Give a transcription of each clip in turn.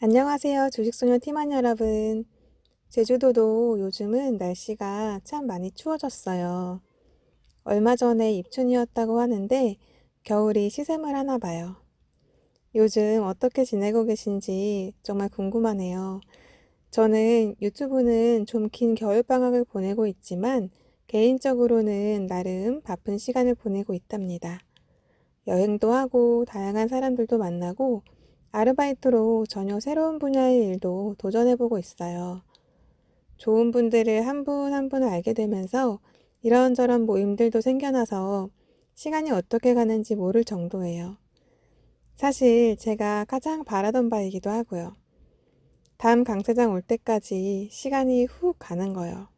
안녕하세요. 주식소녀 팀원 여러분. 제주도도 요즘은 날씨가 참 많이 추워졌어요. 얼마 전에 입춘이었다고 하는데 겨울이 시샘을 하나 봐요. 요즘 어떻게 지내고 계신지 정말 궁금하네요. 저는 유튜브는 좀 긴 겨울방학을 보내고 있지만 개인적으로는 나름 바쁜 시간을 보내고 있답니다. 여행도 하고 다양한 사람들도 만나고 아르바이트로 전혀 새로운 분야의 일도 도전해보고 있어요. 좋은 분들을 한 분 한 분 알게 되면서 이런저런 모임들도 생겨나서 시간이 어떻게 가는지 모를 정도예요. 사실 제가 가장 바라던 바이기도 하고요. 다음 강세장 올 때까지 시간이 훅 가는 거요.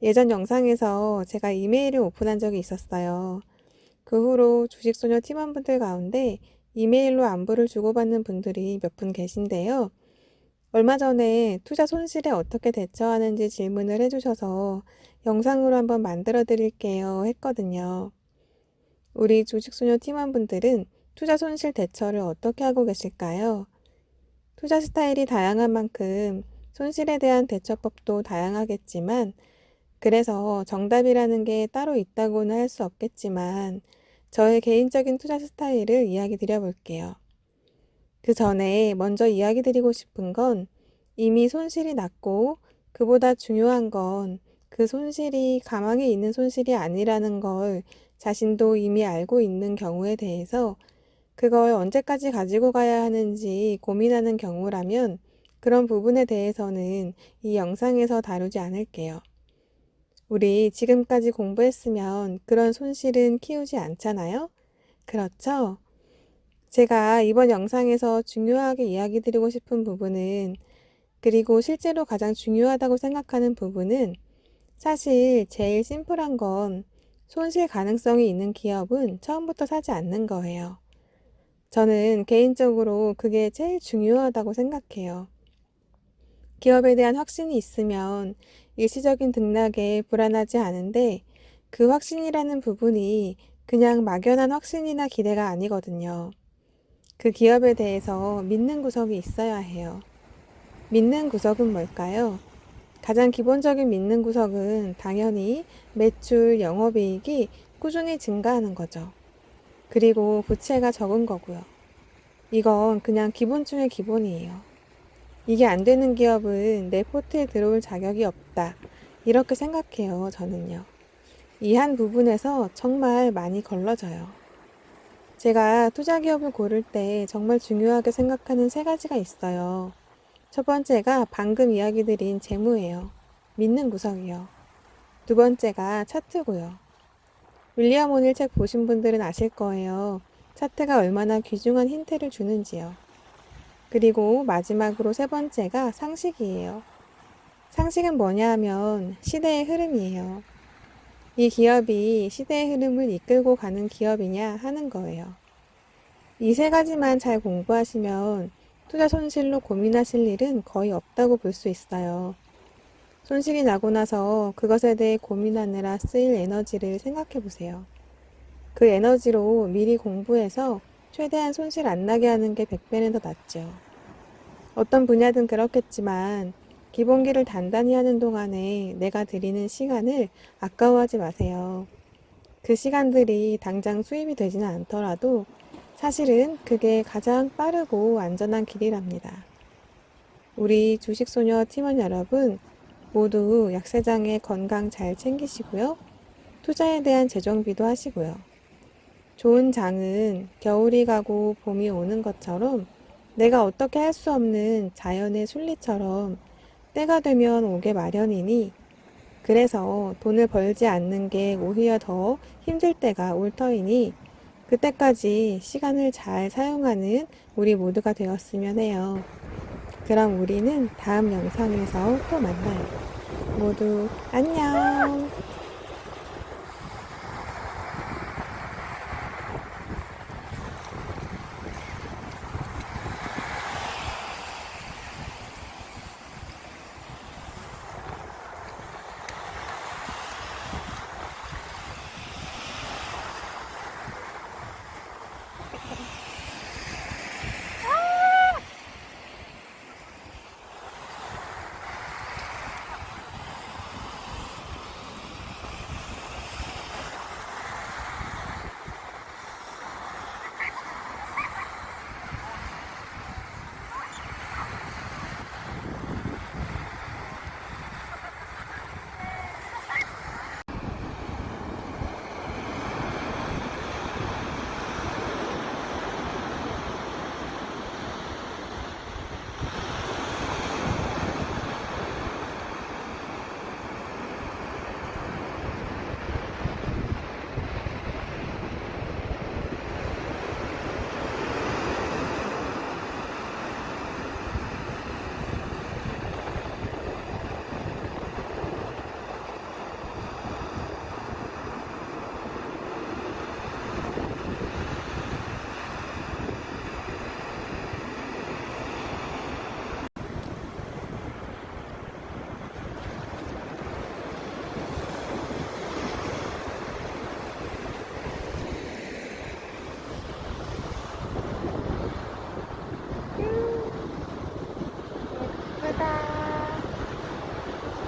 예전 영상에서 제가 이메일을 오픈한 적이 있었어요. 그 후로 주식소녀 팀원분들 가운데 이메일로 안부를 주고받는 분들이 몇 분 계신데요. 얼마 전에 투자 손실에 어떻게 대처하는지 질문을 해주셔서 영상으로 한번 만들어 드릴게요 했거든요. 우리 주식소녀 팀원분들은 투자 손실 대처를 어떻게 하고 계실까요? 투자 스타일이 다양한 만큼 손실에 대한 대처법도 다양하겠지만 그래서 정답이라는 게 따로 있다고는 할 수 없겠지만 저의 개인적인 투자 스타일을 이야기 드려볼게요. 그 전에 먼저 이야기 드리고 싶은 건 이미 손실이 났고 그보다 중요한 건 그 손실이 가망에 있는 손실이 아니라는 걸 자신도 이미 알고 있는 경우에 대해서 그걸 언제까지 가지고 가야 하는지 고민하는 경우라면 그런 부분에 대해서는 이 영상에서 다루지 않을게요. 우리 지금까지 공부했으면 그런 손실은 키우지 않잖아요? 그렇죠? 제가 이번 영상에서 중요하게 이야기 드리고 싶은 부분은 그리고 실제로 가장 중요하다고 생각하는 부분은 사실 제일 심플한 건 손실 가능성이 있는 기업은 처음부터 사지 않는 거예요. 저는 개인적으로 그게 제일 중요하다고 생각해요. 기업에 대한 확신이 있으면 일시적인 등락에 불안하지 않은데 그 확신이라는 부분이 그냥 막연한 확신이나 기대가 아니거든요. 그 기업에 대해서 믿는 구석이 있어야 해요. 믿는 구석은 뭘까요? 가장 기본적인 믿는 구석은 당연히 매출, 영업이익이 꾸준히 증가하는 거죠. 그리고 부채가 적은 거고요. 이건 그냥 기본 중의 기본이에요. 이게 안 되는 기업은 내 포트에 들어올 자격이 없다. 이렇게 생각해요, 저는요. 이 한 부분에서 정말 많이 걸러져요. 제가 투자 기업을 고를 때 정말 중요하게 생각하는 세 가지가 있어요. 첫 번째가 방금 이야기 드린 재무예요. 믿는 구석이요. 두 번째가 차트고요. 윌리엄 오닐 책 보신 분들은 아실 거예요. 차트가 얼마나 귀중한 힌트를 주는지요. 그리고 마지막으로 세 번째가 상식이에요. 상식은 뭐냐 하면 시대의 흐름이에요. 이 기업이 시대의 흐름을 이끌고 가는 기업이냐 하는 거예요. 이 세 가지만 잘 공부하시면 투자 손실로 고민하실 일은 거의 없다고 볼 수 있어요. 손실이 나고 나서 그것에 대해 고민하느라 쓰일 에너지를 생각해 보세요. 그 에너지로 미리 공부해서 최대한 손실 안 나게 하는 게 100배는 더 낫죠. 어떤 분야든 그렇겠지만 기본기를 단단히 하는 동안에 내가 드리는 시간을 아까워하지 마세요. 그 시간들이 당장 수입이 되지는 않더라도 사실은 그게 가장 빠르고 안전한 길이랍니다. 우리 주식소녀 팀원 여러분 모두 약세장의 건강 잘 챙기시고요. 투자에 대한 재정비도 하시고요. 좋은 장은 겨울이 가고 봄이 오는 것처럼 내가 어떻게 할 수 없는 자연의 순리처럼 때가 되면 오게 마련이니 그래서 돈을 벌지 않는 게 오히려 더 힘들 때가 올 터이니 그때까지 시간을 잘 사용하는 우리 모두가 되었으면 해요. 그럼 우리는 다음 영상에서 또 만나요. 모두 안녕!